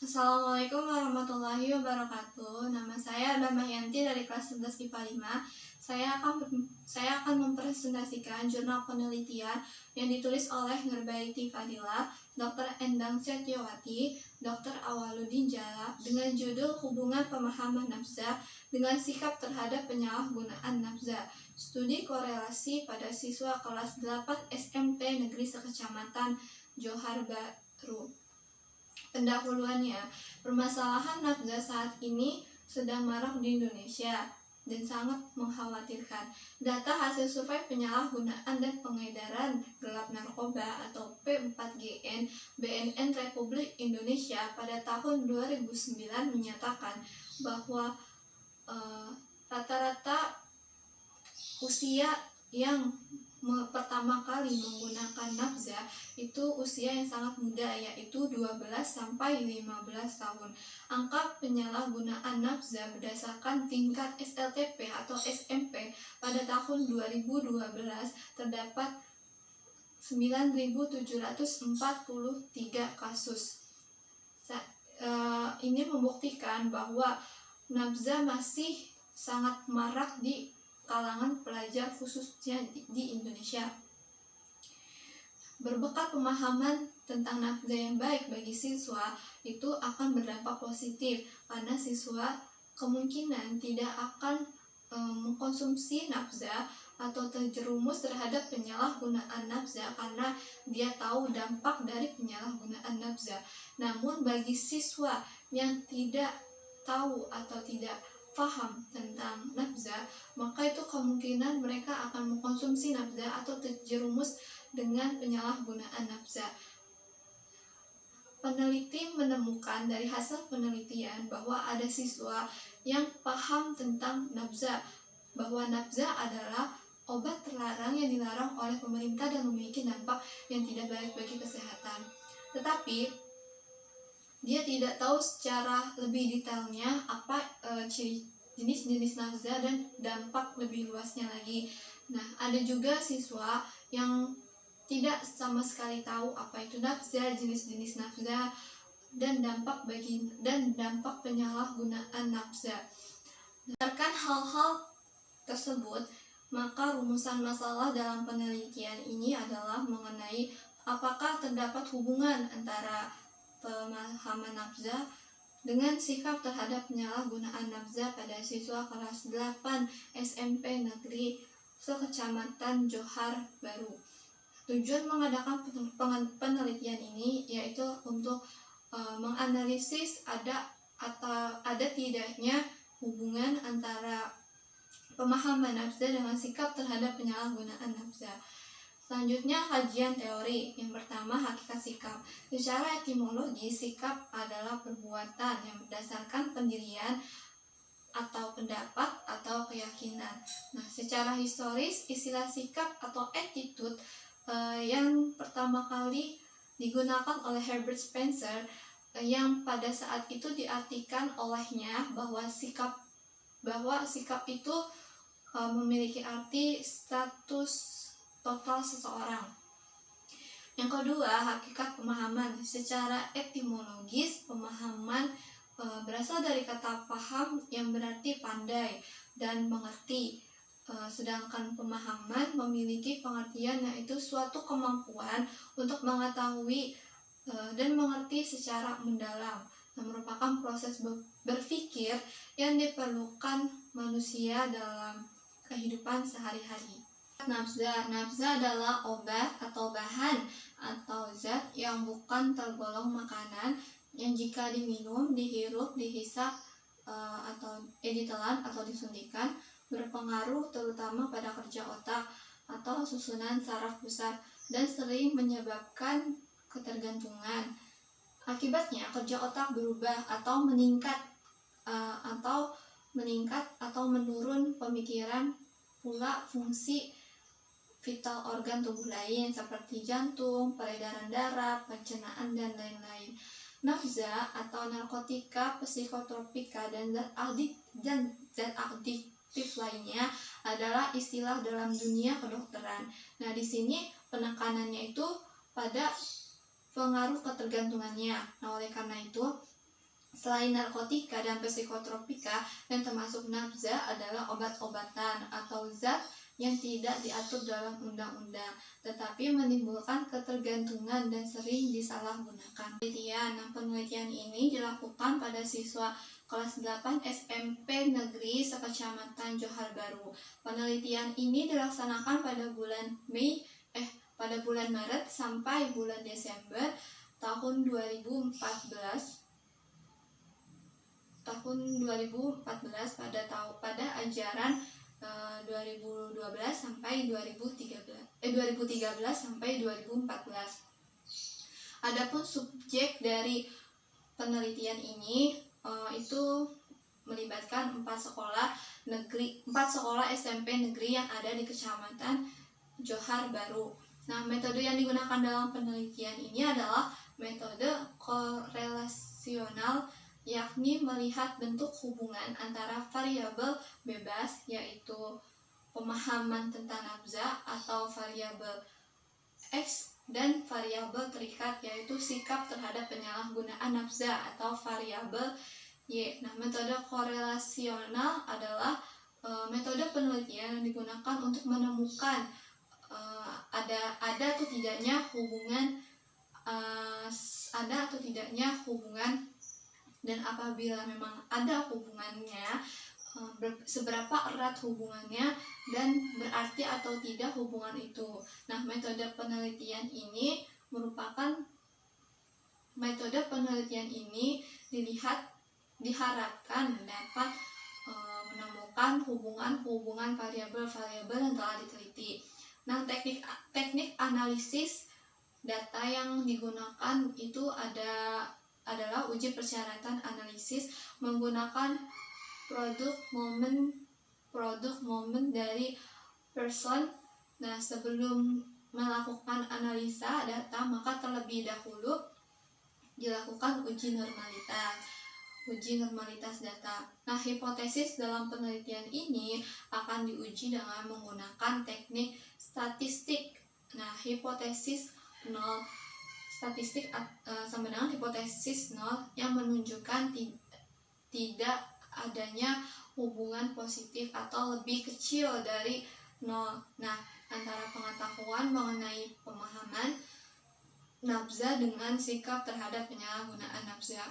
Assalamualaikum warahmatullahi wabarakatuh. Nama saya Bambahyanti dari kelas 11 IPA 5. Saya akan mempresentasikan jurnal penelitian yang ditulis oleh Nurbaiti Fadila, Dr. Endang Setyowati, Dr. Awaludin Jala dengan judul Hubungan Pemahaman Nafza dengan Sikap Terhadap Penyalahgunaan Nafza. Studi korelasi pada siswa kelas 8 SMP Negeri Sekecamatan Johar Baru. Pendahuluannya, permasalahan nafza saat ini sedang marak di Indonesia dan sangat mengkhawatirkan. Data hasil survei penyalahgunaan dan pengedaran gelap narkoba atau P4GN BNN Republik Indonesia pada tahun 2009 menyatakan bahwa rata-rata usia yang pertama kali menggunakan nafza itu usia yang sangat muda, yaitu 12 sampai 15 tahun. Angka penyalahgunaan nafza berdasarkan tingkat SLTP atau SMP pada tahun 2012 terdapat 9.743 kasus. Ini membuktikan bahwa nafza masih sangat marak di kalangan pelajar khususnya di Indonesia. Berbekal pemahaman tentang nafza yang baik bagi siswa itu akan berdampak positif karena siswa kemungkinan tidak akan mengkonsumsi nafza atau terjerumus terhadap penyalahgunaan nafza karena dia tahu dampak dari penyalahgunaan nafza. Namun bagi siswa yang tidak tahu atau tidak paham tentang nafza, maka itu kemungkinan mereka akan mengkonsumsi nafza atau terjerumus dengan penyalahgunaan nafza. Peneliti menemukan dari hasil penelitian bahwa ada siswa yang paham tentang nafza, bahwa nafza adalah obat terlarang yang dilarang oleh pemerintah dan memiliki dampak yang tidak baik bagi kesehatan. Tetapi dia tidak tahu secara lebih detailnya apa jenis-jenis nafza dan dampak lebih luasnya lagi. Nah, ada juga siswa yang tidak sama sekali tahu apa itu nafza, jenis-jenis nafza, dan dampak penyalahgunaan nafza. Berdasarkan hal-hal tersebut, maka rumusan masalah dalam penelitian ini adalah mengenai apakah terdapat hubungan antara pemahaman nafza dengan sikap terhadap penyalahgunaan nafza pada siswa kelas 8 SMP Negeri Sekecamatan Johar Baru. Tujuan mengadakan penelitian ini yaitu untuk menganalisis ada tidaknya hubungan antara pemahaman nafza dengan sikap terhadap penyalahgunaan nafza. Selanjutnya, kajian teori. Yang pertama, hakikat sikap. Secara etimologi, sikap adalah perbuatan yang berdasarkan pendirian atau pendapat atau keyakinan. Nah, secara historis, istilah sikap atau attitude yang pertama kali digunakan oleh Herbert Spencer yang pada saat itu diartikan olehnya bahwa sikap itu memiliki arti status total seseorang. Yang kedua, hakikat pemahaman. Secara etimologis, pemahaman berasal dari kata paham yang berarti pandai dan mengerti. Sedangkan pemahaman memiliki pengertian yaitu suatu kemampuan untuk mengetahui dan mengerti secara mendalam. Merupakan proses berpikir yang diperlukan manusia dalam kehidupan sehari-hari. Nafza adalah obat atau bahan atau zat yang bukan tergolong makanan yang jika diminum, dihirup, dihisap atau ditelan atau disuntikan berpengaruh terutama pada kerja otak atau susunan saraf pusat dan sering menyebabkan ketergantungan. Akibatnya kerja otak berubah atau meningkat atau menurun pemikiran, pula fungsi vital organ tubuh lain seperti jantung, peredaran darah, pencernaan, dan lain-lain. Nafza atau narkotika, psikotropika, dan zat adiktif lainnya adalah istilah dalam dunia kedokteran. Nah, di sini penekanannya itu pada pengaruh ketergantungannya. Nah, oleh karena itu Selain narkotika dan psikotropika yang termasuk nafza adalah obat-obatan atau zat yang tidak diatur dalam undang-undang, tetapi menimbulkan ketergantungan dan sering disalahgunakan. Penelitian ini dilakukan pada siswa kelas 8 SMP Negeri Sekecamatan Johar Baru. Penelitian ini dilaksanakan pada bulan Maret sampai bulan Desember tahun 2014 pada ajaran 2013 sampai 2014. Adapun subjek dari penelitian ini itu melibatkan 4 sekolah SMP negeri yang ada di Kecamatan Johar Baru. Nah, metode yang digunakan dalam penelitian ini adalah metode korelasional, yakni melihat bentuk hubungan antara variabel bebas, yaitu pemahaman tentang nafza atau variabel X, dan variabel terikat, yaitu sikap terhadap penyalahgunaan nafza atau variabel Y. Nah, metode korelasional adalah metode penelitian yang digunakan untuk menemukan ada atau tidaknya hubungan, dan apabila memang ada hubungannya, seberapa erat hubungannya dan berarti atau tidak hubungan itu. Nah, metode penelitian ini diharapkan dapat menemukan hubungan variabel-variabel yang telah diteliti. Nah, teknik analisis data yang digunakan itu adalah uji persyaratan analisis menggunakan produk momen dari person. Nah, sebelum melakukan analisa data, maka terlebih dahulu dilakukan uji normalitas data. Nah, hipotesis dalam penelitian ini akan diuji dengan menggunakan teknik statistik. Nah, hipotesis nol statistik sama dengan hipotesis nol yang menunjukkan tidak adanya hubungan positif atau lebih kecil dari nol. Nah, antara pengetahuan mengenai pemahaman nafza dengan sikap terhadap penyalahgunaan nafza.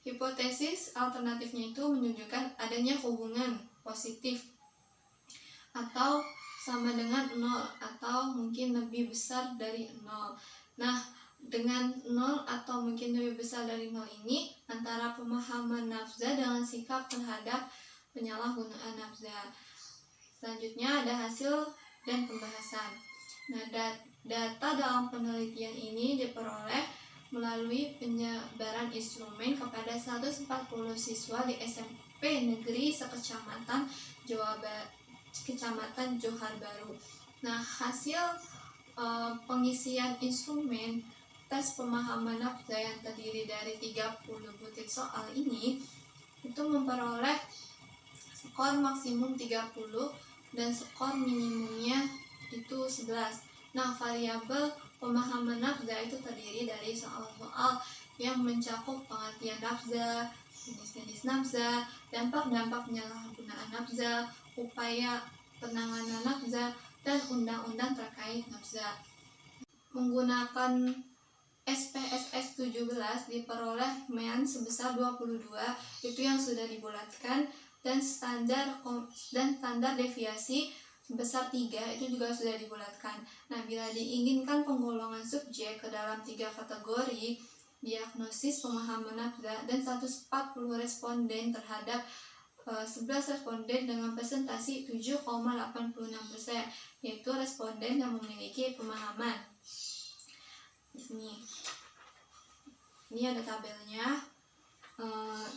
Hipotesis alternatifnya itu menunjukkan adanya hubungan positif atau sama dengan nol atau mungkin lebih besar dari nol. Nah, dengan 0 atau mungkin lebih besar dari 0 ini antara pemahaman nafza dengan sikap terhadap penyalahgunaan nafza. Selanjutnya ada hasil dan pembahasan. Nah, data dalam penelitian ini diperoleh melalui penyebaran instrumen kepada 140 siswa di SMP Negeri Sekecamatan Johar Baru. Nah, hasil pengisian instrumen tes pemahaman nafza yang terdiri dari 30 butir soal ini itu memperoleh skor maksimum 30 dan skor minimumnya itu 11. Nah, variabel pemahaman nafza itu terdiri dari soal-soal yang mencakup pengertian nafza, jenis-jenis nafza, dampak-dampak penyalahgunaan nafza, upaya penanganan nafza, dan undang-undang terkait nafza. Menggunakan SPSS 17 diperoleh MEAN sebesar 22, itu yang sudah dibulatkan, dan standar deviasi sebesar 3 itu juga sudah dibulatkan. Nah, bila diinginkan penggolongan subjek ke dalam 3 kategori, diagnosis pemahaman nafza, dan 140 responden terhadap 11 responden dengan presentasi 7,86%, yaitu responden yang memiliki pemahaman. Di sini ini ada tabelnya.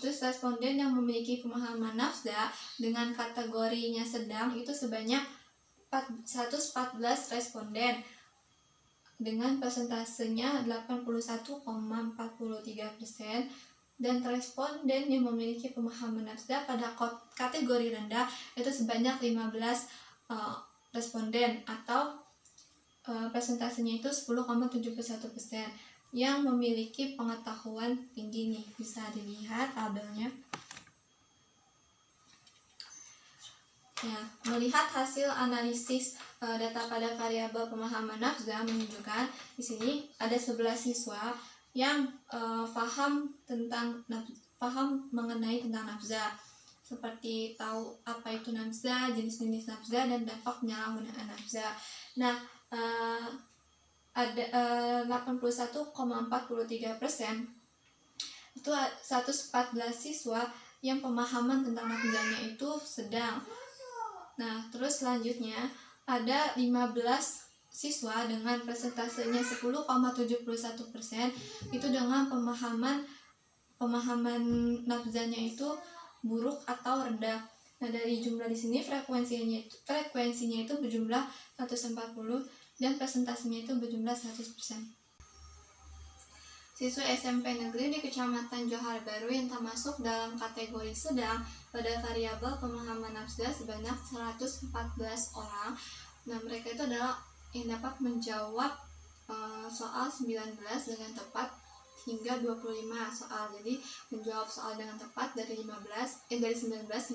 Terus responden yang memiliki pemahaman nafza dengan kategorinya sedang itu sebanyak 114 responden dengan persentasenya 81,43%, dan responden yang memiliki pemahaman nafza pada kategori rendah itu sebanyak 15 responden atau persentasenya itu 10,71%. yang memiliki pengetahuan tinggi nih. Bisa dilihat tabelnya. Ya, melihat hasil analisis data pada variabel pemahaman nafza menunjukkan di sini ada 11 siswa yang paham mengenai tentang nafza, seperti tahu apa itu nafza, jenis-jenis nafza, dan dampak penyalahgunaan nafza. Nah, ada 81,43% itu 114 siswa yang pemahaman tentang nafzanya itu sedang. Nah, terus selanjutnya ada 15 siswa dengan persentasenya 10,71% itu dengan pemahaman nafzanya itu buruk atau rendah. Nah, dari jumlah di sini frekuensinya itu berjumlah 140 dan persentasenya itu berjumlah 100%. Siswa SMP negeri di Kecamatan Johar Baru yang termasuk dalam kategori sedang pada variabel pemahaman nafza sebanyak 114 orang. Nah, mereka itu adalah yang dapat menjawab soal 19 dengan tepat hingga 25 soal. Jadi menjawab soal dengan tepat dari 19 hingga 25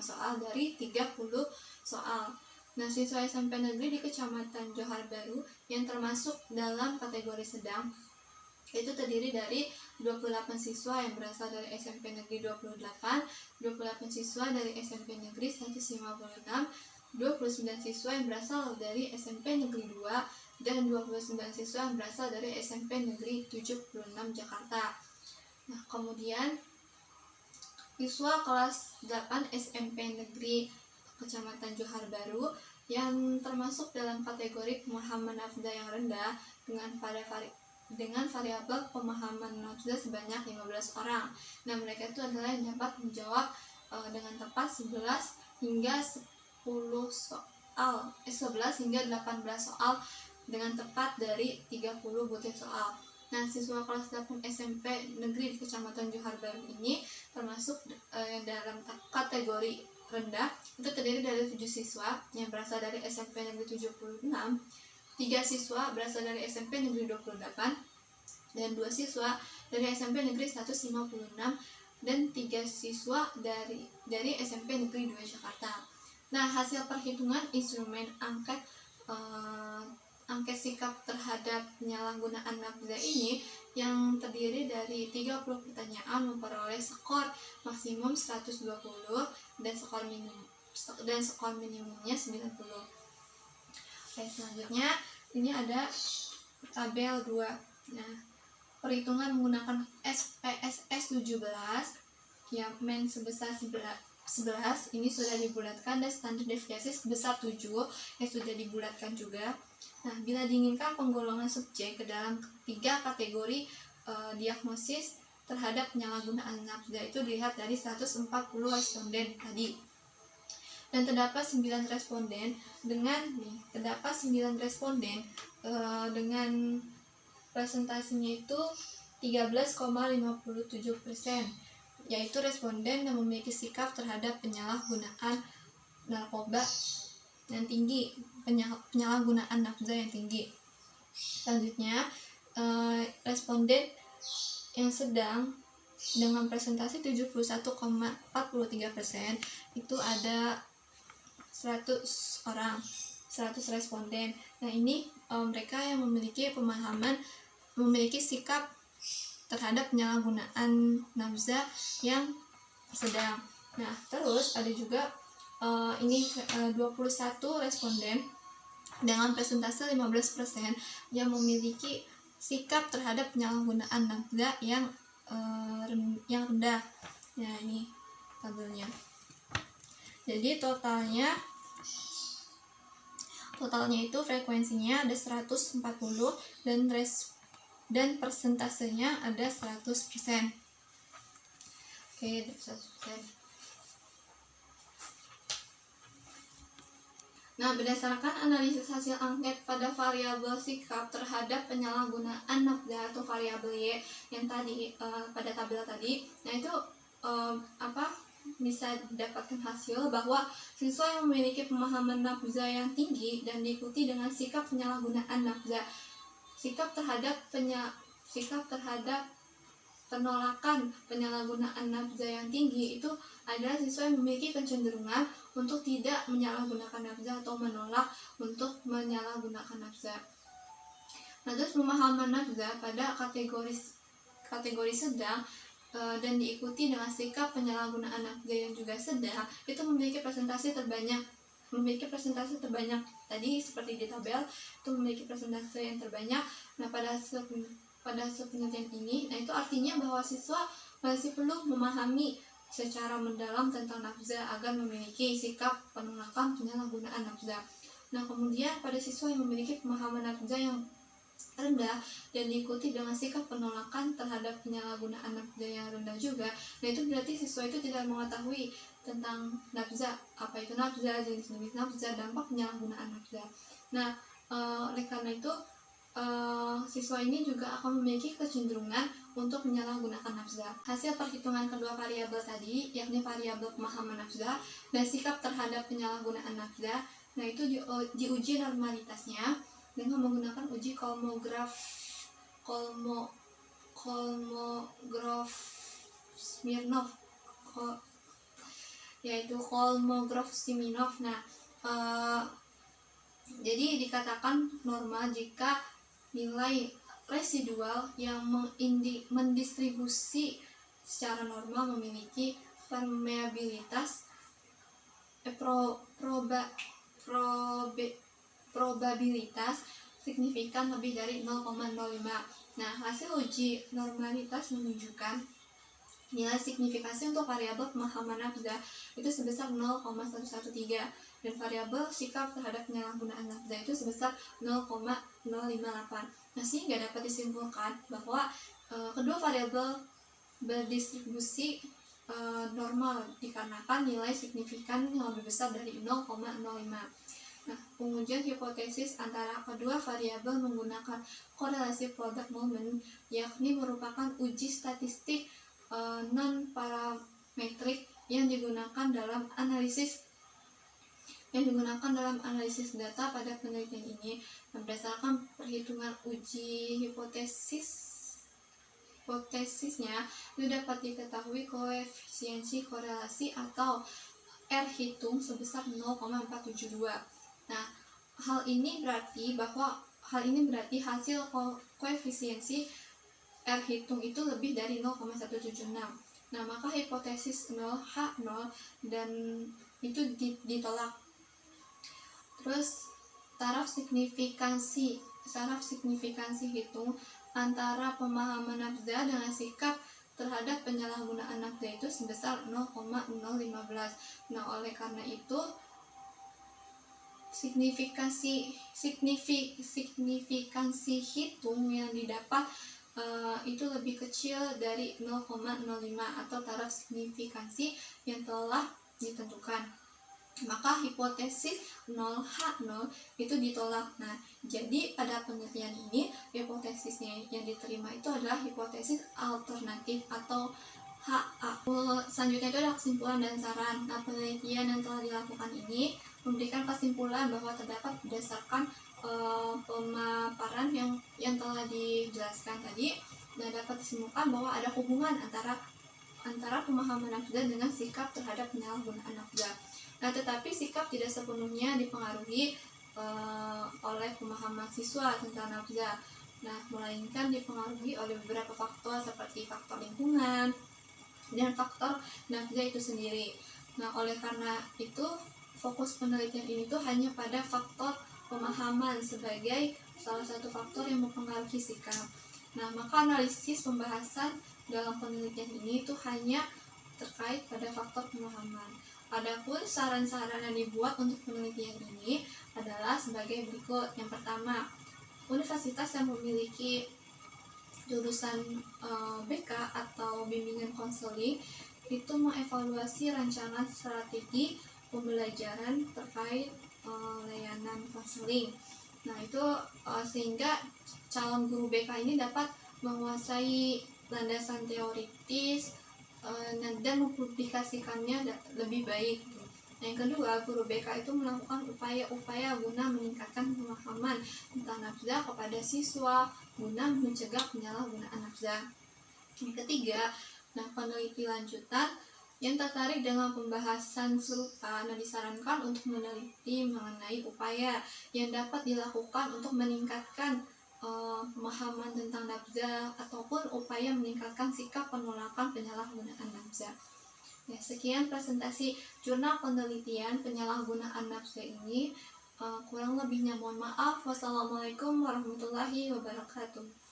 soal dari 30 soal. Nah, siswa SMP negeri di Kecamatan Johar Baru yang termasuk dalam kategori sedang itu terdiri dari 28 siswa yang berasal dari SMP Negeri 28 siswa dari SMP Negeri 156, 29 siswa yang berasal dari SMP Negeri 2, dan 29 siswa yang berasal dari SMP Negeri 76 Jakarta. Nah, kemudian siswa kelas 8 SMP Negeri Kecamatan Johar Baru yang termasuk dalam kategori pemahaman nafza yang rendah dengan variabel pemahaman nafza sebanyak 15 orang. Nah, mereka itu adalah yang dapat menjawab dengan tepat 11 hingga 18 soal dengan tepat dari 30 butir soal. Nah, siswa kelas 8 SMP negeri di Kecamatan Johar Baru ini termasuk dalam kategori rendah, itu terdiri dari 7 siswa yang berasal dari SMP Negeri 76, 3 siswa berasal dari SMP Negeri 28, dan 2 siswa dari SMP Negeri 156, dan 3 siswa dari SMP Negeri 2 Jakarta. Nah, hasil perhitungan instrumen angket sikap terhadap penyalahgunaan nafza ini yang terdiri dari 30 pertanyaan memperoleh skor maksimum 120 dan skor minimumnya 90. Oke, selanjutnya ini ada tabel 2. Nah, perhitungan menggunakan SPSS 17 yang men sebesar 11 ini sudah dibulatkan dan standar deviasi sebesar 7 yang sudah dibulatkan juga. Nah, bila diinginkan penggolongan subjek ke dalam 3 kategori diagnosis terhadap penyalahgunaan nafza itu dilihat dari 140 responden tadi. Dan terdapat 9 responden dengan presentasinya itu 13,57%, yaitu responden yang memiliki sikap terhadap penyalahgunaan narkoba yang tinggi, penyalahgunaan nafza yang tinggi. Selanjutnya, responden yang sedang dengan presentasi 71,43% itu ada 100 responden. Nah, ini mereka yang memiliki sikap terhadap penyalahgunaan nafza yang sedang. Nah, terus ada juga 21 responden dengan presentase 15% yang memiliki sikap terhadap penyalahgunaan nafza yang rendah. Nah, ini tabelnya. Jadi totalnya itu frekuensinya ada 140 dan persentasenya ada 100%. Oke, 100%. Nah, berdasarkan analisis hasil angket pada variabel sikap terhadap penyalahgunaan nafza atau variabel Y yang tadi pada tabel tadi, nah itu bisa didapatkan hasil bahwa siswa yang memiliki pemahaman nafza yang tinggi dan diikuti dengan sikap penyalahgunaan nafza, sikap terhadap sikap terhadap penolakan penyalahgunaan nafza yang tinggi itu adalah siswa yang memiliki kecenderungan untuk tidak menyalahgunakan nafza atau menolak untuk menyalahgunakan nafza. Nah, terus pemahaman nafza pada kategori sedang dan diikuti dengan sikap penyalahgunaan nafza yang juga sedang itu memiliki presentasi terbanyak tadi seperti di tabel itu memiliki presentasi yang terbanyak. Nah, pada penelitian ini, nah itu artinya bahwa siswa masih perlu memahami secara mendalam tentang nafza agar memiliki sikap penolakan penyalahgunaan nafza. Nah, kemudian pada siswa yang memiliki pemahaman nafza yang rendah dan diikuti dengan sikap penolakan terhadap penyalahgunaan nafza yang rendah juga, nah itu berarti siswa itu tidak mengetahui tentang nafza, apa itu nafza, jenis-jenis nafza, dampak penyalahgunaan nafza. Nah, oleh karena itu siswa ini juga akan memiliki kecenderungan untuk menyalahgunakan nafza. Hasil perhitungan kedua variabel tadi, yakni variabel pemahaman nafza dan sikap terhadap penyalahgunaan nafza, nah itu diuji normalitasnya dengan menggunakan uji Kolmogorov Smirnov, yaitu Kolmogorov Smirnov. Nah, jadi dikatakan normal jika nilai residual yang mendistribusi secara normal memiliki permeabilitas probabilitas signifikan lebih dari 0,05. Nah, hasil uji normalitas menunjukkan nilai signifikasi untuk variabel pemahaman nafza itu sebesar 0,113 dan variabel sikap terhadap penyalahgunaan nafza itu sebesar 0,058. Nah, sehingga dapat disimpulkan bahwa kedua variabel berdistribusi normal dikarenakan nilai signifikan yang lebih besar dari 0,05. Nah, pengujian hipotesis antara kedua variabel menggunakan korelasi product moment, yakni merupakan uji statistik non-parametrik yang digunakan dalam analisis data pada penelitian ini. Berdasarkan perhitungan uji hipotesisnya itu dapat diketahui koefisiensi korelasi atau R hitung sebesar 0,472. Nah, hal ini berarti hasil koefisiensi R hitung itu lebih dari 0,176. Nah, maka hipotesis 0H0 dan itu ditolak. Terus taraf signifikansi hitung antara pemahaman nafza dengan sikap terhadap penyalahgunaan nafza itu sebesar 0,015. Nah, oleh karena itu signifikansi hitung yang didapat itu lebih kecil dari 0,05 atau taraf signifikansi yang telah ditentukan. Maka hipotesis 0H0 itu ditolak. Nah, jadi pada penelitian ini hipotesisnya yang diterima itu adalah hipotesis alternatif atau HA. Selanjutnya itu adalah kesimpulan dan saran. Nah, penelitian yang telah dilakukan ini memberikan kesimpulan bahwa terdapat berdasarkan pemaparan yang telah dijelaskan tadi, dan dapat disimpulkan bahwa ada hubungan antara pemahaman nafza dengan sikap terhadap penyalahgunaan nafza. Nah, tetapi sikap tidak sepenuhnya dipengaruhi oleh pemahaman siswa tentang nafza. Nah, melainkan dipengaruhi oleh beberapa faktor seperti faktor lingkungan dan faktor nafza itu sendiri. Nah, oleh karena itu fokus penelitian ini tuh hanya pada faktor pemahaman sebagai salah satu faktor yang mempengaruhi sikap. Nah, maka analisis pembahasan dalam penelitian ini tuh hanya terkait pada faktor pemahaman. Adapun saran-saran yang dibuat untuk penelitian ini adalah sebagai berikut. Yang pertama, universitas yang memiliki jurusan BK atau bimbingan konseling itu mengevaluasi rancangan strategi pembelajaran terkait layanan konseling. Nah, itu sehingga calon guru BK ini dapat menguasai landasan teoritis dan mempublikasikannya lebih baik. Yang kedua, guru BK itu melakukan upaya-upaya guna meningkatkan pemahaman tentang nafza kepada siswa guna mencegah penyalahgunaan nafza. Yang ketiga, peneliti lanjutan yang tertarik dengan pembahasan serupa disarankan untuk meneliti mengenai upaya yang dapat dilakukan untuk meningkatkan pemahaman tentang nafza ataupun upaya meningkatkan sikap penolakan penyalahgunaan nafza. Ya, sekian presentasi jurnal penelitian penyalahgunaan nafza ini. Kurang lebihnya mohon maaf. Wassalamualaikum warahmatullahi wabarakatuh.